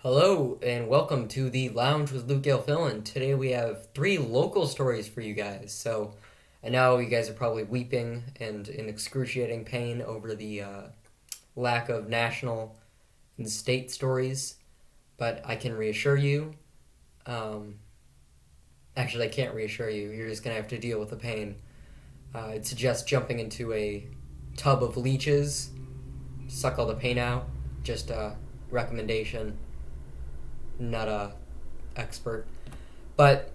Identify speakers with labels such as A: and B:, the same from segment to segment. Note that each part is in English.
A: Hello and welcome to the Lounge with Luke Gilfillan. Today we have three local stories for you guys. I know you guys are probably weeping and in excruciating pain over the lack of national and state stories, but I can reassure you. Um, Actually, I can't reassure you. You're just gonna have to deal with the pain. I'd suggest jumping into a tub of leeches, suck all the pain out. Just a recommendation, not a expert. But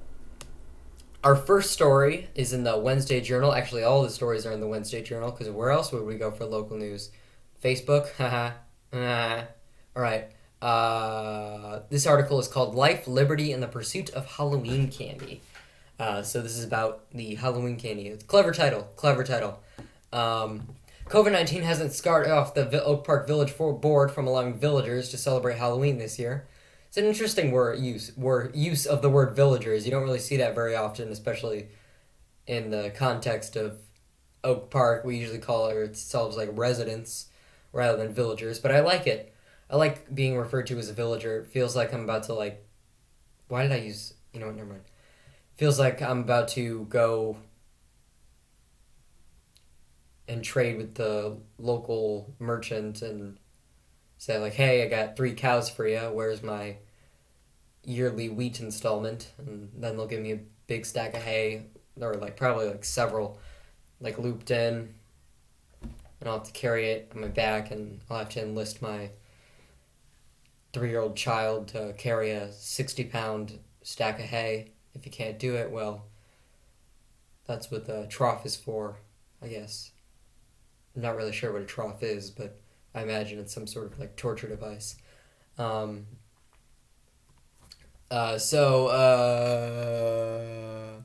A: our first story is in the Wednesday Journal. Actually, all the stories are in the Wednesday Journal because where else would we go for local news? Facebook? Haha. All right. This article is called Life, Liberty, and the Pursuit of Halloween Candy. So this is about the Halloween candy. It's a clever title. Clever title. COVID-19 hasn't scarred off the Oak Park Village board from allowing villagers to celebrate Halloween this year. It's an interesting use of the word villagers. You don't really see that very often, especially in the context of Oak Park. We usually call ourselves like residents rather than villagers, but I like it. I like being referred to as a villager. It feels like I'm about to why did I use, you know what, never mind. Feels like I'm about to go and trade with the local merchant and say like, hey, I got 3 cows for you. Where's my yearly wheat installment? And then they'll give me a big stack of hay, or probably several, looped in, and I'll have to carry it on my back, and I'll have to enlist my 3-year-old child to carry a 60-pound stack of hay. If you can't do it, well, that's what the trough is for, I guess. I'm not really sure what a trough is, but I imagine it's some sort of torture device. The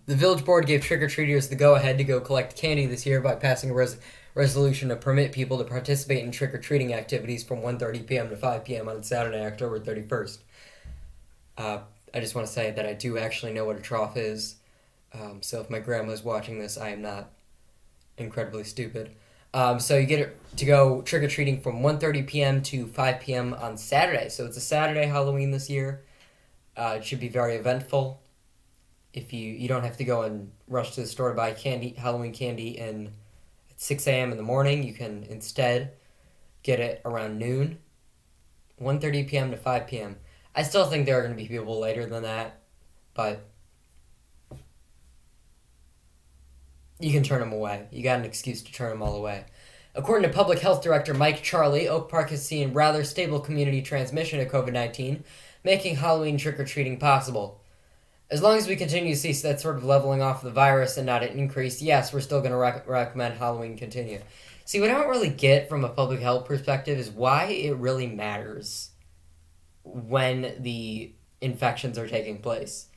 A: village board gave trick-or-treaters the go-ahead to go collect candy this year by passing a resolution to permit people to participate in trick-or-treating activities from 1:30 p.m. to 5 p.m. on Saturday, October 31st. I just want to say that I do actually know what a trough is. So if my grandma's watching this, I am not incredibly stupid. So you get to go trick-or-treating from 1:30 p.m. to 5 p.m. on Saturday. So it's a Saturday Halloween this year. It should be very eventful. If you don't have to go and rush to the store to buy Halloween candy at 6 a.m. in the morning. You can instead get it around noon, 1:30 p.m. to 5 p.m. I still think there are going to be people later than that, but you can turn them away. You got an excuse to turn them all away. According to Public Health Director Mike Charlie, Oak Park has seen rather stable community transmission of COVID-19, making Halloween trick-or-treating possible. As long as we continue to see that sort of leveling off of the virus and not an increase, yes, we're still going to recommend Halloween continue. See, what I don't really get from a public health perspective is why it really matters when the infections are taking place.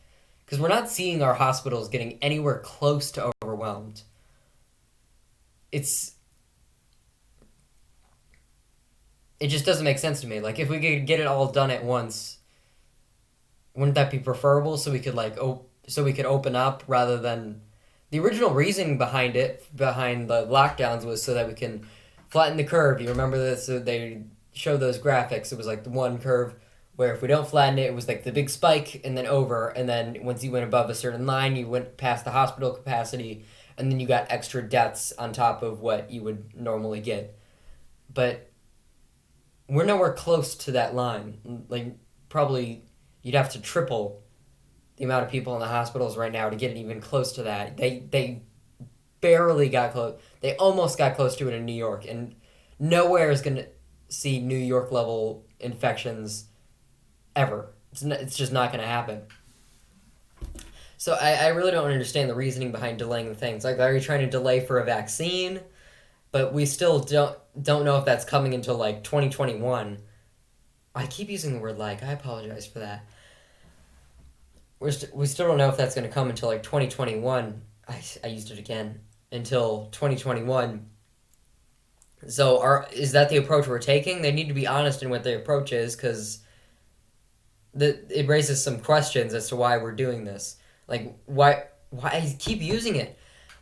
A: Because we're not seeing our hospitals getting anywhere close to overwhelmed. It just doesn't make sense to me. If we could get it all done at once, wouldn't that be preferable? So we could open up rather than the original reasoning behind the lockdowns was so that we can flatten the curve. You remember this? So they showed those graphics. It was the one curve where if we don't flatten it, it was the big spike and then over, and then once you went above a certain line, you went past the hospital capacity, and then you got extra deaths on top of what you would normally get. But we're nowhere close to that line. Probably you'd have to triple the amount of people in the hospitals right now to get even close to that. They barely got close. They almost got close to it in New York, and nowhere is going to see New York level infections ever. It's just not going to happen. So I really don't understand the reasoning behind delaying the things. Are you trying to delay for a vaccine? But we still don't know if that's coming until 2021. I keep using the word I apologize for that. We still don't know if that's going to come until 2021. I used it again. Until 2021. So is that the approach we're taking? They need to be honest in what the approach is, because it raises some questions as to why we're doing this. Why keep using it?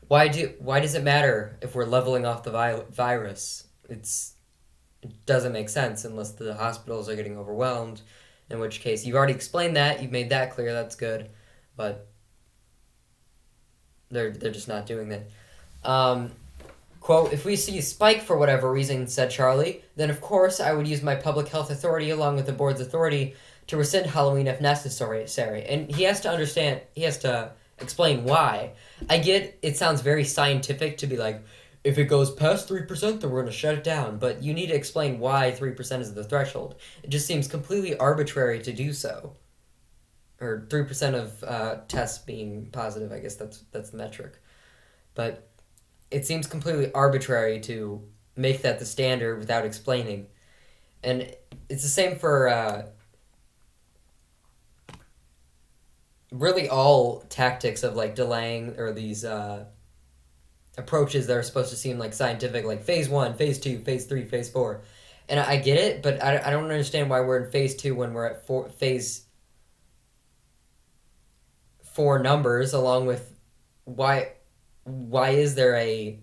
A: Why does it matter if we're leveling off the virus? It doesn't make sense unless the hospitals are getting overwhelmed In which case, you've already explained that. You've made that clear. That's good, but they're just not doing that. Um, Quote, if we see a spike for whatever reason, said Charlie, then of course I would use my public health authority along with the board's authority to rescind Halloween if necessary. And he has to understand, he has to explain why. I get it sounds very scientific to be like, if it goes past 3%, then we're going to shut it down. But you need to explain why 3% is the threshold. It just seems completely arbitrary to do so. Or 3% of tests being positive, I guess that's the metric. But it seems completely arbitrary to make that the standard without explaining. And it's the same for really all tactics of like delaying or these approaches that are supposed to seem like scientific, like phase 1, phase 2, phase 3, phase 4. And I get it, but I don't understand why we're in phase 2 when we're at phase 4 numbers, along with why is there a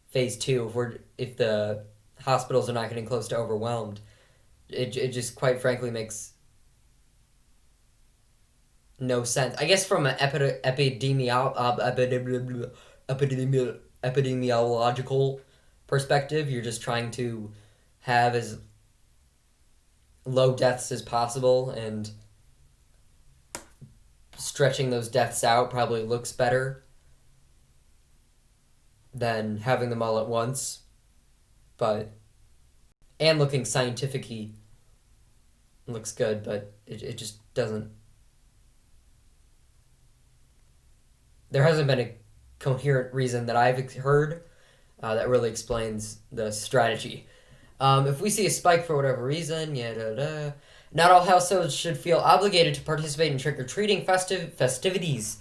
A: phase 2 if the hospitals are not getting close to overwhelmed? It just quite frankly makes no sense. I guess from an epidemiological perspective, you're just trying to have as low deaths as possible, and stretching those deaths out probably looks better than having them all at once, and looking scientific-y looks good, but it just doesn't. There hasn't been a coherent reason that I've heard that really explains the strategy. If we see a spike for whatever reason, not all households should feel obligated to participate in trick-or-treating festivities.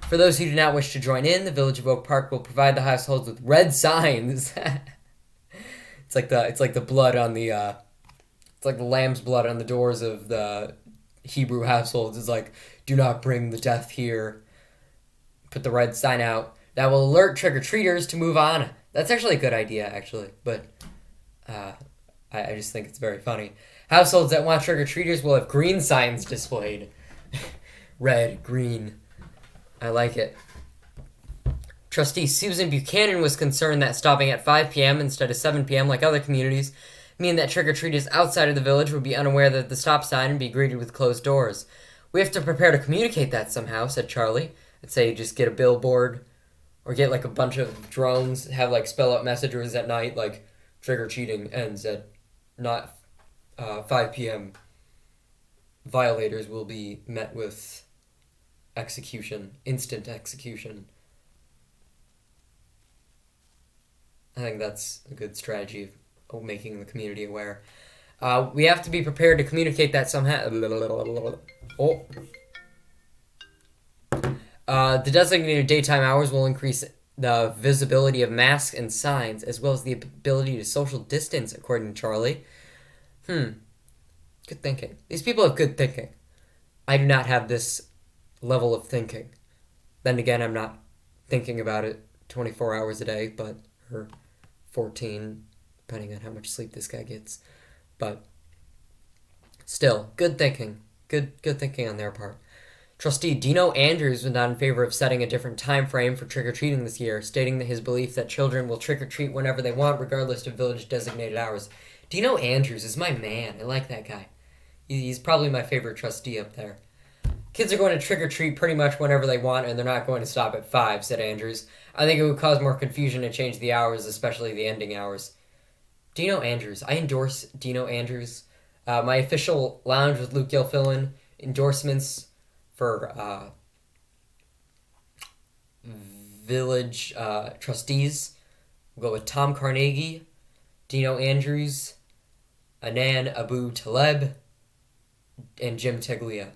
A: For those who do not wish to join in, the Village of Oak Park will provide the households with red signs. It's like the blood on the it's like the lamb's blood on the doors of the Hebrew households. It's like, do not bring the death here. Put the red sign out. That will alert trick-or-treaters to move on. That's actually a good idea, actually, but I just think it's very funny. Households that want trick-or-treaters will have green signs displayed. Red, green. I like it. Trustee Susan Buchanan was concerned that stopping at 5 p.m. instead of 7 p.m. like other communities mean that trick-or-treaters outside of the village would be unaware that the stop sign and be greeted with closed doors. We have to prepare to communicate that somehow, said Charlie. I'd say just get a billboard or get like a bunch of drones, have like spell out messages at night like trick-or-treating ends at not 5 p.m. Violators will be met with execution, instant execution. I think that's a good strategy of making the community aware. We have to be prepared to communicate that somehow. Oh. The designated daytime hours will increase the visibility of masks and signs, as well as the ability to social distance, according to Charlie. Good thinking. These people have good thinking. I do not have this level of thinking. Then again, I'm not thinking about it 24 hours a day, or 14, depending on how much sleep this guy gets. But still, good thinking. Good thinking on their part. Trustee Dino Andrews was not in favor of setting a different time frame for trick-or-treating this year, stating that his belief that children will trick-or-treat whenever they want, regardless of village designated hours. Dino Andrews is my man. I like that guy. He's probably my favorite trustee up there. Kids are going to trick-or-treat pretty much whenever they want, and they're not going to stop at 5, said Andrews. I think it would cause more confusion to change the hours, especially the ending hours. Dino Andrews. I endorse Dino Andrews. My official lounge with Luke Gilfillan. Endorsements for village trustees. We'll go with Tom Carnegie, Dino Andrews, Anan Abu Taleb, and Jim Teglia.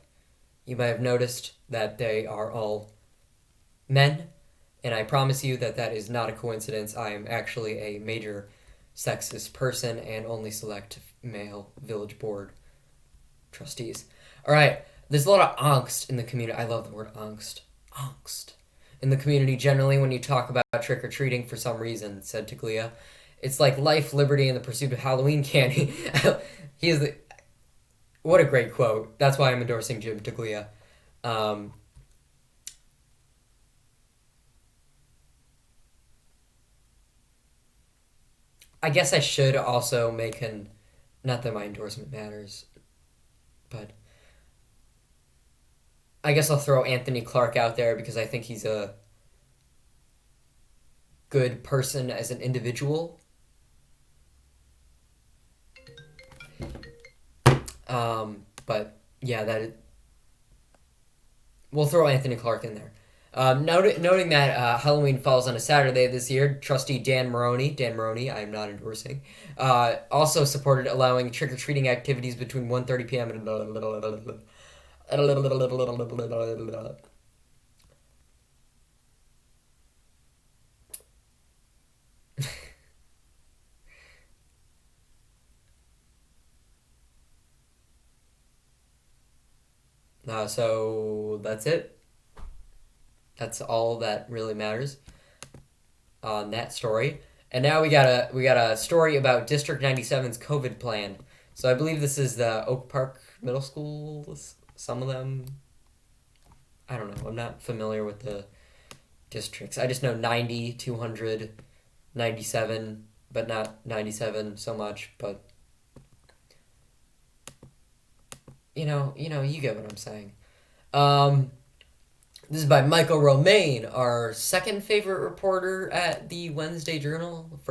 A: You might have noticed that they are all men, and I promise you that that is not a coincidence. I am actually a major sexist person and only select male village board trustees. All right, there's a lot of angst in the community. I love the word angst. Angst. In the community generally when you talk about trick-or-treating for some reason, said Teglia. It's like life, liberty, and the pursuit of Halloween candy. He is the... What a great quote. That's why I'm endorsing Jim Taglia. Um, I guess I should also make an. Not that my endorsement matters, but I guess I'll throw Anthony Clark out there because I think he's a good person as an individual. But yeah, we'll throw Anthony Clark in there. Noting that Halloween falls on a Saturday this year, trustee Dan Maroney, I am not endorsing, also supported allowing trick-or-treating activities between 1:30 p.m. and so that's it. That's all that really matters on that story. And now we got a story about District 97's COVID plan. So I believe this is the Oak Park Middle School. Some of them, I don't know. I'm not familiar with the districts. I just know 90, 200, 97, but not 97 so much. But you get what I'm saying. Um, This is by Michael Romaine, our second favorite reporter at the Wednesday Journal. The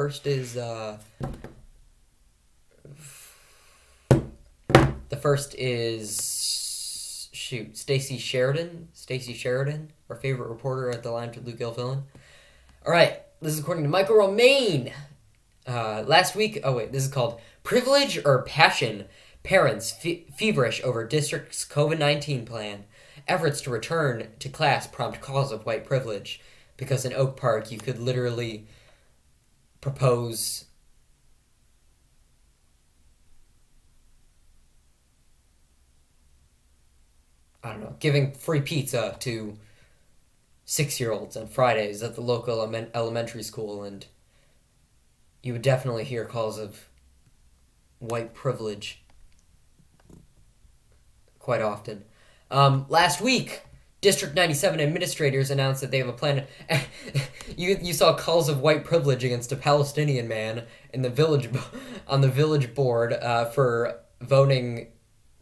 A: first is shoot, Stacy Sheridan. Stacy Sheridan, our favorite reporter at the line to Luke Gilfillan. All right, this is according to Michael Romaine. Last week, this is called Privilege or Passion? Parents feverish over district's COVID-19 plan. Efforts to return to class prompt calls of white privilege. Because in Oak Park, you could literally propose I don't know, giving free pizza to 6-year-olds on Fridays at the local elementary school, and you would definitely hear calls of white privilege quite often. Last week, District 97 administrators announced that they have a plan. You saw calls of white privilege against a Palestinian man in the village on the village board for voting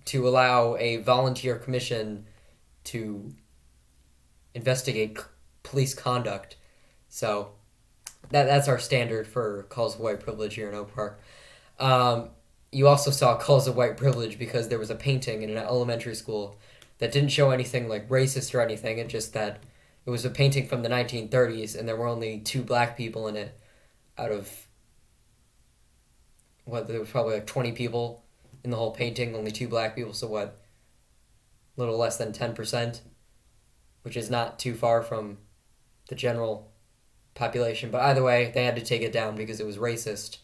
A: to allow a volunteer commission to investigate police conduct. So that's our standard for calls of white privilege here in Oak Park. You also saw calls of white privilege because there was a painting in an elementary school that didn't show anything like racist or anything. It just that it was a painting from the 1930s and there were only 2 black people in it out of there was probably like 20 people in the whole painting, only 2 black people, so a little less than 10%, which is not too far from the general population. But either way, they had to take it down because it was racist,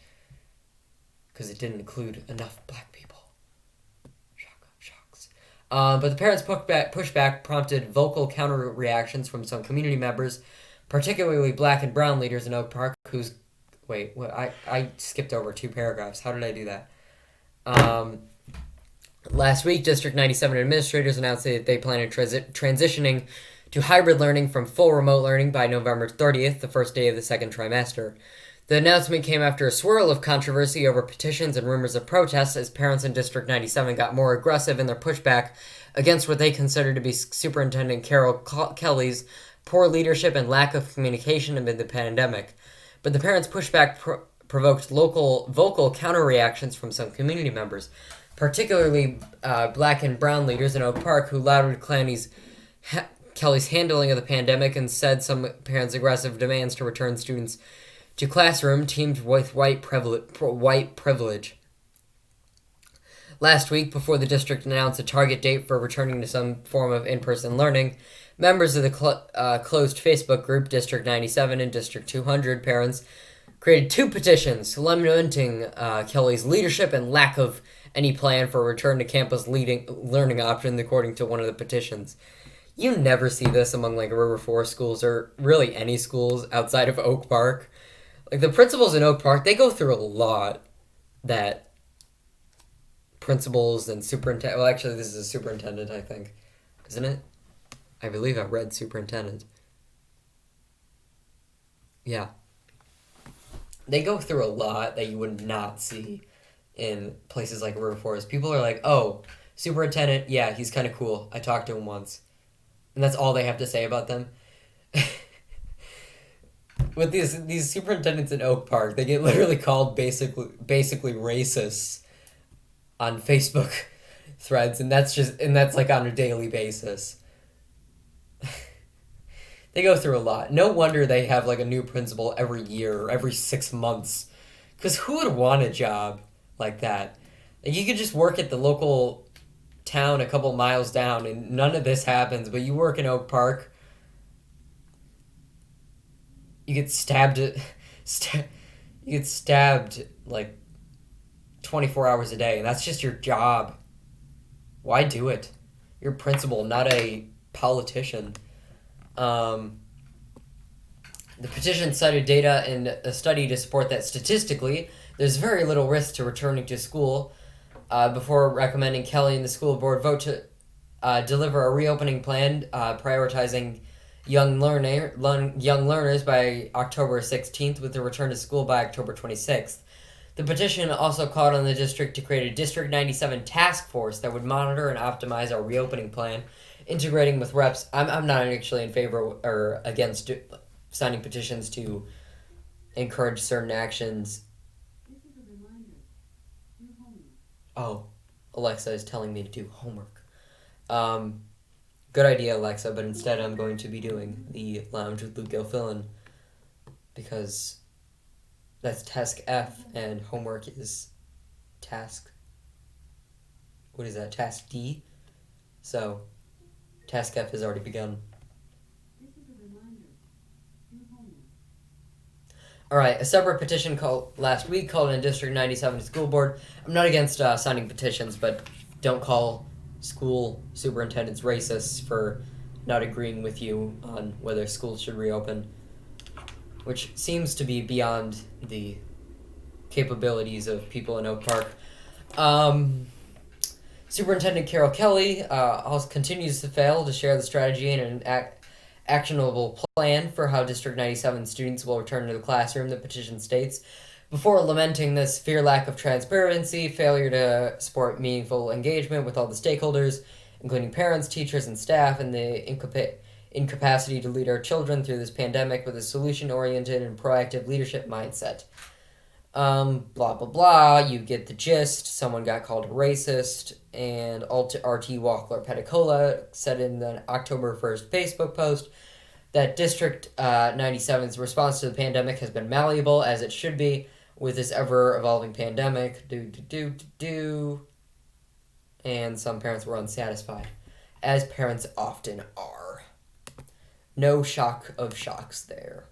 A: because it didn't include enough black people. Shocks. But the parents' pushback prompted vocal counter reactions from some community members, particularly black and brown leaders in Oak Park, I skipped over 2 paragraphs. How did I do that? Last week, District 97 administrators announced that they plan on transitioning to hybrid learning from full remote learning by November 30th, the first day of the second trimester. The announcement came after a swirl of controversy over petitions and rumors of protests as parents in District 97 got more aggressive in their pushback against what they considered to be Superintendent Carol Kelly's poor leadership and lack of communication amid the pandemic. But the parents' pushback provoked local vocal counter-reactions from some community members, particularly black and brown leaders in Oak Park who lauded Kelly's handling of the pandemic and said some parents' aggressive demands to return students to classroom teamed with white privilege. Last week, before the district announced a target date for returning to some form of in-person learning, members of the closed Facebook group District 97 and District 200 parents created 2 petitions lamenting Kelly's leadership and lack of any plan for a return to campus learning option, according to one of the petitions. You never see this among like River Forest schools or really any schools outside of Oak Park. Like the principals in Oak Park, they go through a lot that principals and superintendent. Well, actually, this is a superintendent, I think, isn't it? I believe I read superintendent. Yeah, they go through a lot that you would not see in places like River Forest. People are like, "Oh, superintendent, yeah, he's kind of cool. I talked to him once," and that's all they have to say about them. With these superintendents in Oak Park, they get literally called basically racists on Facebook threads, and that's like on a daily basis. They go through a lot. No wonder they have like a new principal every year or every 6 months. Because who would want a job like that? Like you could just work at the local town a couple miles down and none of this happens, but you work in Oak Park, you get stabbed you get stabbed like 24 hours a day, and that's just your job. Why do it? You're a principal, not a politician. Um, the petition cited data in a study to support that statistically, there's very little risk to returning to school before recommending Kelly and the school board vote to deliver a reopening plan prioritizing young learners by October 16th with a return to school by October 26th. The petition also called on the district to create a District 97 task force that would monitor and optimize our reopening plan, integrating with reps. I'm not actually in favor or against signing petitions to encourage certain actions. Oh, Alexa is telling me to do homework. Good idea, Alexa, but instead I'm going to be doing the Lounge with Luke Gilfillan because that's task F and homework is task. What is that? Task D? So, task F has already begun. Alright, a separate petition called last week called in District 97 school board. I'm not against signing petitions, but don't call school superintendents racists for not agreeing with you on whether schools should reopen, which seems to be beyond the capabilities of people in Oak Park. Superintendent Carol Kelly also continues to fail to share the strategy and an actionable plan for how District 97 students will return to the classroom, the petition states. Before lamenting the severe lack of transparency, failure to support meaningful engagement with all the stakeholders, including parents, teachers, and staff, and the incapacity to lead our children through this pandemic with a solution-oriented and proactive leadership mindset. Blah, blah, blah, you get the gist. Someone got called a racist, and RT Walkler Petacola said in the October 1st Facebook post that District 97's response to the pandemic has been malleable, as it should be, with this ever-evolving pandemic. And some parents were unsatisfied, as parents often are. No shock of shocks there.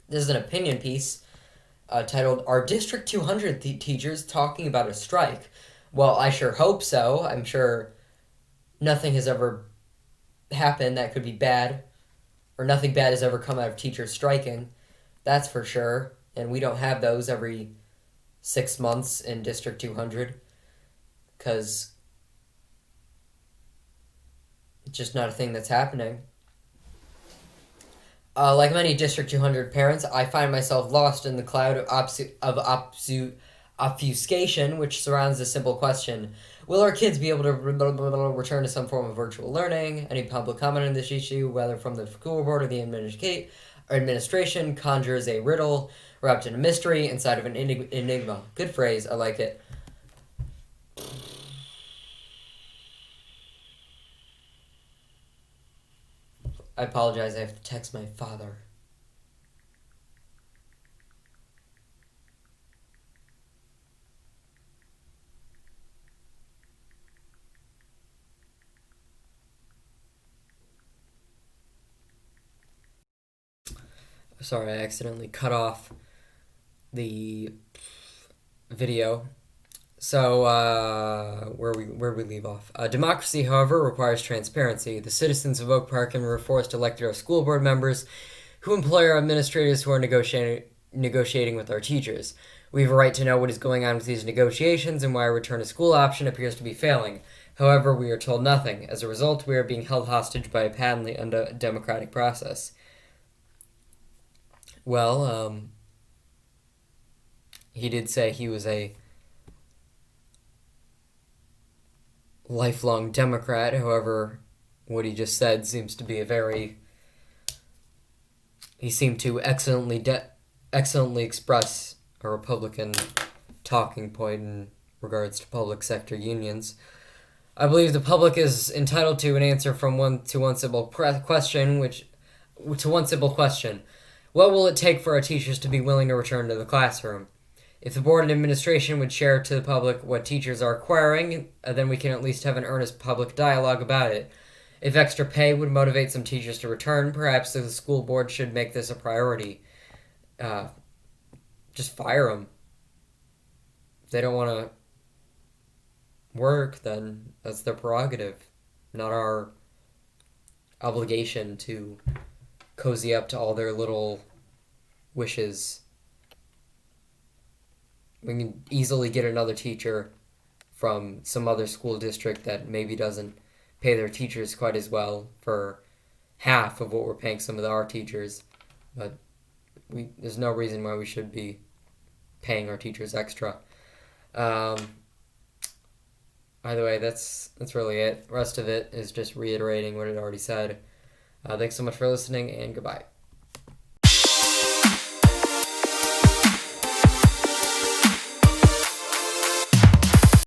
A: This is an opinion piece titled, Are District 200 Teachers Talking About a Strike? Well, I sure hope so. I'm sure nothing has ever happened that could be bad, or nothing bad has ever come out of teachers striking. That's for sure. And we don't have those every 6 months in District 200 because it's just not a thing that's happening. Like many District 200 parents, I find myself lost in the cloud of obfuscation which surrounds the simple question, will our kids be able to return to some form of virtual learning? Any public comment on this issue, whether from the school board or the administration, conjures a riddle wrapped in a mystery inside of an enigma. Good phrase, I like it. I apologize, I have to text my father. Sorry, I accidentally cut off the video. So, where we leave off. Democracy, however, requires transparency. The citizens of Oak Park and River Forest elected our school board members, who employ our administrators who are negotiating with our teachers. We have a right to know what is going on with these negotiations and why a return to school option appears to be failing. However, we are told nothing. As a result, we are being held hostage by a patently undemocratic process. Well, he did say he was a lifelong Democrat. However, what he just said seems to be a very... He seemed to excellently express a Republican talking point in regards to public sector unions. I believe the public is entitled to an answer from one simple question, what will it take for our teachers to be willing to return to the classroom? If the board and administration would share to the public what teachers are acquiring, then we can at least have an earnest public dialogue about it. If extra pay would motivate some teachers to return, perhaps the school board should make this a priority. Just fire them. If they don't want to work, then that's their prerogative, not our obligation to cozy up to all their little wishes. We can easily get another teacher from some other school district that maybe doesn't pay their teachers quite as well for half of what we're paying some of our teachers, but there's no reason why we should be paying our teachers extra. Either way, that's really it. The rest of it is just reiterating what it already said. Thanks so much for listening, and goodbye.